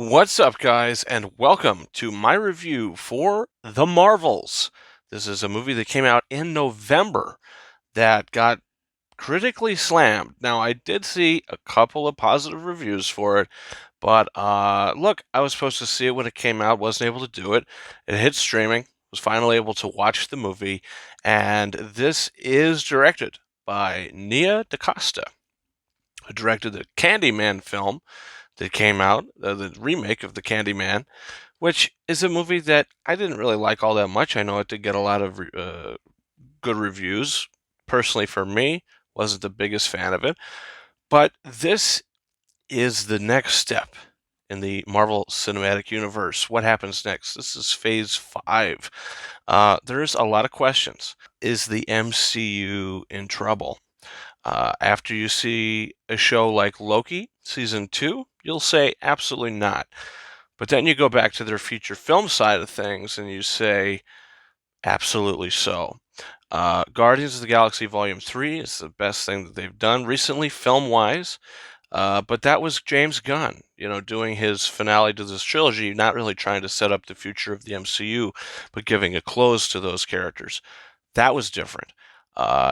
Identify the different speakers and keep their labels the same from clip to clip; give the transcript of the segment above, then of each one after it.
Speaker 1: What's up, guys, and welcome to my review for The Marvels. This is a movie that came out in November that got critically slammed. Now, I did see a couple of positive reviews for it, but look, I was supposed to see it when it came out, wasn't able to do it. It hit streaming, was finally able to watch the movie, and this is directed by Nia DaCosta, who directed the Candyman film that came out, the remake of the Candyman, which is a movie that I didn't really like all that much. I know it did get a lot of good reviews. Personally, for me, wasn't the biggest fan of it. But this is the next step in the Marvel Cinematic Universe. What happens next? This is Phase 5. There's a lot of questions. Is the MCU in trouble? After you see a show like Loki, Season 2, you'll say absolutely not. But then you go back to their feature film side of things and you say, absolutely so. Guardians of the Galaxy Volume 3 is the best thing that they've done recently, film wise. But that was James Gunn, doing his finale to this trilogy, not really trying to set up the future of the MCU, but giving a close to those characters. That was different.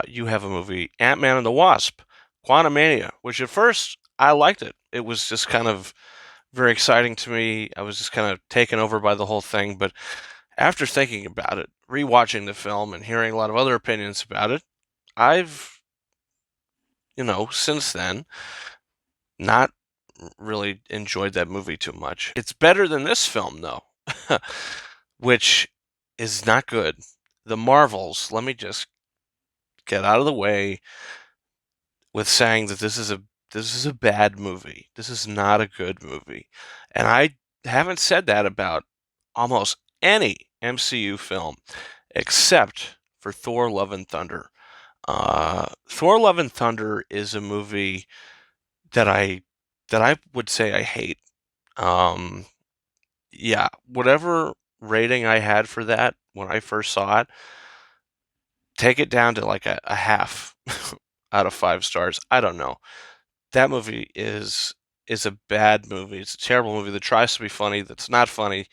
Speaker 1: You have a movie, Ant-Man and the Wasp, Quantumania, which at first I liked it. It was just kind of very exciting to me. I was just kind of taken over by the whole thing. But after thinking about it, rewatching the film and hearing a lot of other opinions about it, I've, since then, not really enjoyed that movie too much. It's better than this film, though, which is not good. The Marvels, let me just get out of the way with saying that this is a bad movie. This is not a good movie. And I haven't said that about almost any MCU film except for Thor Love and Thunder. Thor Love and Thunder is a movie that I would say I hate. Um, yeah, whatever rating I had for that when I first saw it, take it down to like a half out of 5 stars. I don't know. That movie is a bad movie. It's a terrible movie that tries to be funny, that's not funny,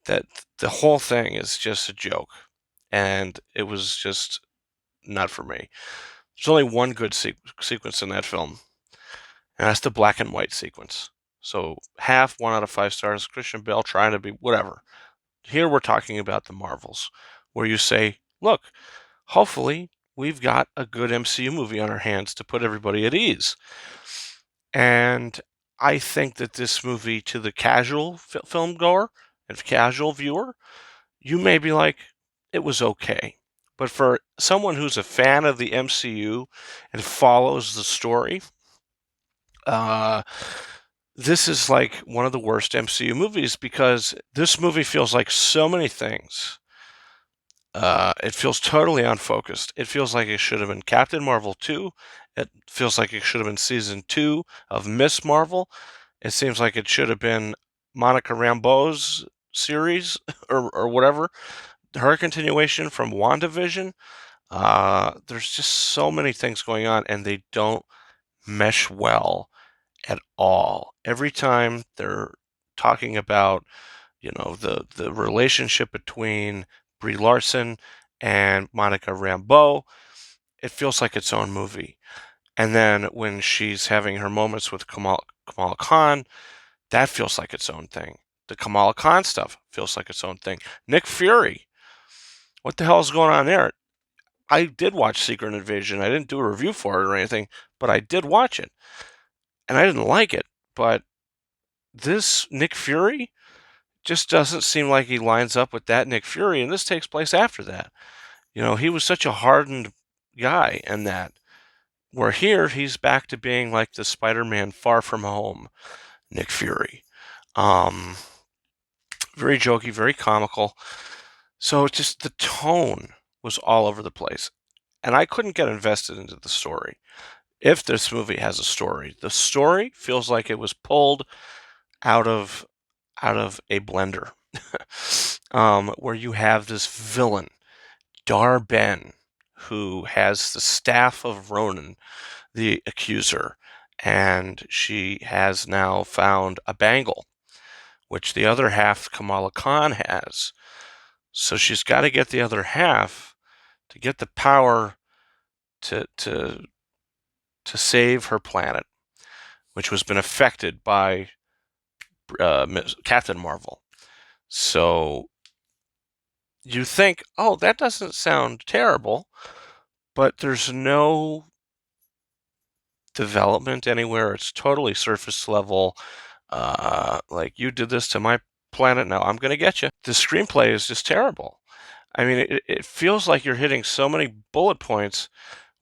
Speaker 1: that the whole thing is just a joke. And it was just not for me. There's only one good sequence in that film, and that's the black and white sequence. So half, 1 out of 5 stars. Christian Bale trying to be whatever. Here we're talking about the Marvels, where you say, look, hopefully we've got a good MCU movie on our hands to put everybody at ease. And I think that this movie, to the casual film goer and casual viewer, you may be like, it was okay. But for someone who's a fan of the MCU and follows the story, uh, this is like one of the worst MCU movies because this movie feels like so many things. It feels totally unfocused. It feels like it should have been Captain Marvel 2. It feels like it should have been season 2 of Miss Marvel. It seems like it should have been Monica Rambeau's series or whatever. Her continuation from WandaVision. There's just so many things going on, and they don't mesh well at all. Every time they're talking about, the relationship between Brie Larson and Monica Rambeau, it feels like its own movie. And then when she's having her moments with Kamala Khan, that feels like its own thing. The Kamala Khan stuff feels like its own thing. Nick Fury, what the hell is going on there? I did watch Secret Invasion. I didn't do a review for it or anything, but I did watch it. And I didn't like it. But this Nick Fury just doesn't seem like he lines up with that Nick Fury, and this takes place after that. He was such a hardened guy in that. Where here, he's back to being like the Spider-Man Far From Home Nick Fury. Um, Very jokey, very comical. So just the tone was all over the place. And I couldn't get invested into the story. If this movie has a story, the story feels like it was pulled out of a blender. Where you have this villain, Dar-Ben, who has the staff of Ronan, the accuser, and she has now found a bangle which the other half Kamala Khan has. So she's got to get the other half to get the power to save her planet, which has been affected by Captain Marvel. So you think, oh, that doesn't sound terrible, but there's no development anywhere. It's totally surface level. Like, you did this to my planet, now I'm going to get you. The screenplay is just terrible. I mean, it feels like you're hitting so many bullet points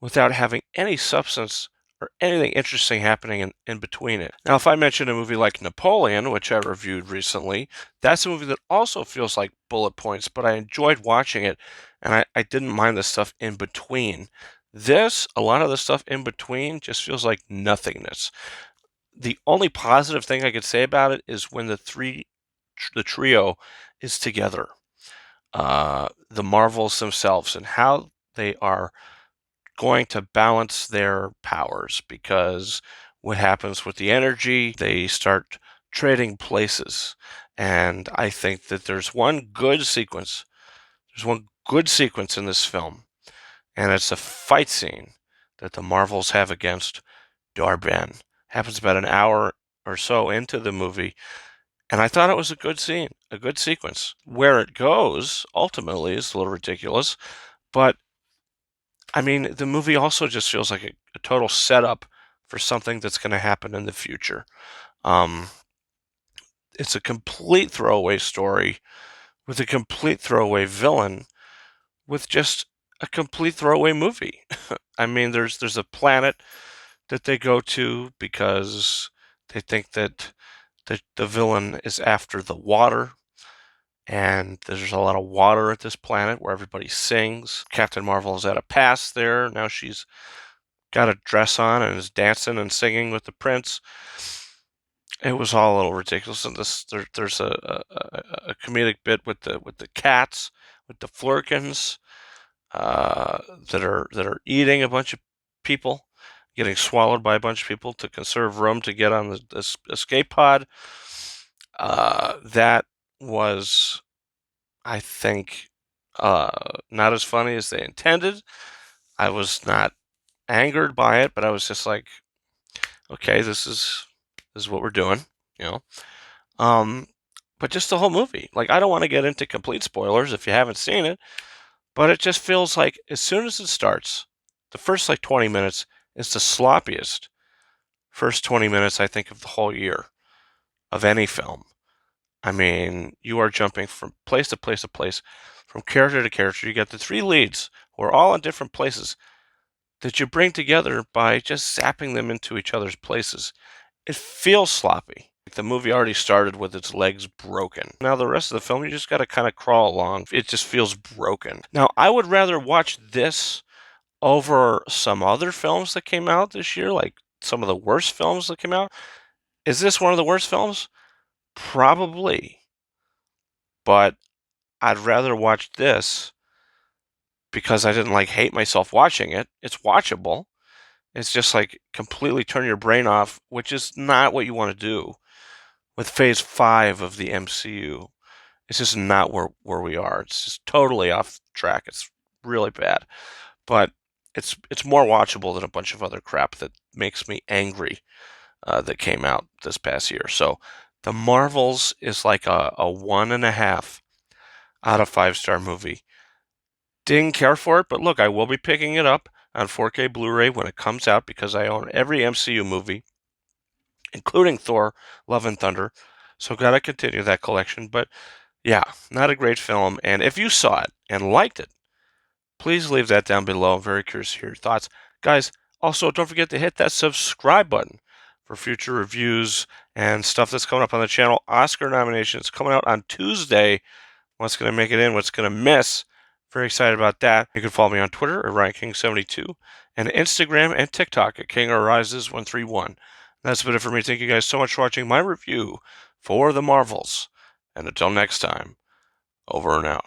Speaker 1: without having any substance or anything interesting happening in between it. Now, if I mention a movie like Napoleon, which I reviewed recently, that's a movie that also feels like bullet points, but I enjoyed watching it, and I didn't mind the stuff in between. This, a lot of the stuff in between, just feels like nothingness. The only positive thing I could say about it is when the trio is together. The Marvels themselves and how they are going to balance their powers, because what happens with the energy, they start trading places. And I think that there's one good sequence. There's one good sequence in this film, and it's a fight scene that the Marvels have against Darben. Happens about an hour or so into the movie, and I thought it was a good scene, a good sequence. Where it goes ultimately is a little ridiculous, but I mean, the movie also just feels like a total setup for something that's going to happen in the future. Um, it's a complete throwaway story with a complete throwaway villain with just a complete throwaway movie. I mean, there's a planet that they go to because they think that the villain is after the water, and there's a lot of water at this planet where everybody sings. Captain Marvel is at a pass there. Now she's got a dress on and is dancing and singing with the prince. It was all a little ridiculous. And there's a comedic bit with the cats, with the flurkins, that are eating a bunch of people, getting swallowed by a bunch of people to conserve room to get on the escape pod. That was, I think, not as funny as they intended. I was not angered by it, but I was just like, okay, this is what we're doing, you know. Um, but just the whole movie, like, I don't want to get into complete spoilers if you haven't seen it, but it just feels like as soon as it starts, the first like 20 minutes is the sloppiest first 20 minutes I think of the whole year of any film. I mean, you are jumping from place to place to place, from character to character. You got the three leads who are all in different places that you bring together by just zapping them into each other's places. It feels sloppy. The movie already started with its legs broken. Now the rest of the film, you just got to kind of crawl along. It just feels broken. Now, I would rather watch this over some other films that came out this year, like some of the worst films that came out. Is this one of the worst films? Probably. But I'd rather watch this because I didn't like hate myself watching it. It's watchable. It's just like completely turn your brain off, which is not what you want to do with phase 5 of the MCU. It's just not where we are. It's just totally off track. It's really bad. But it's more watchable than a bunch of other crap that makes me angry that came out this past year. So The Marvels is like a 1.5 out of 5-star movie. Didn't care for it, but look, I will be picking it up on 4K Blu-ray when it comes out because I own every MCU movie, including Thor, Love and Thunder. So gotta continue that collection. But yeah, not a great film. And if you saw it and liked it, please leave that down below. I'm very curious to hear your thoughts. Guys, also don't forget to hit that subscribe button for future reviews and stuff that's coming up on the channel. Oscar nominations coming out on Tuesday. What's going to make it in? What's going to miss? Very excited about that. You can follow me on Twitter at RyanKing72 and Instagram and TikTok at KingRises131. That's been it for me. Thank you guys so much for watching my review for The Marvels. And until next time, over and out.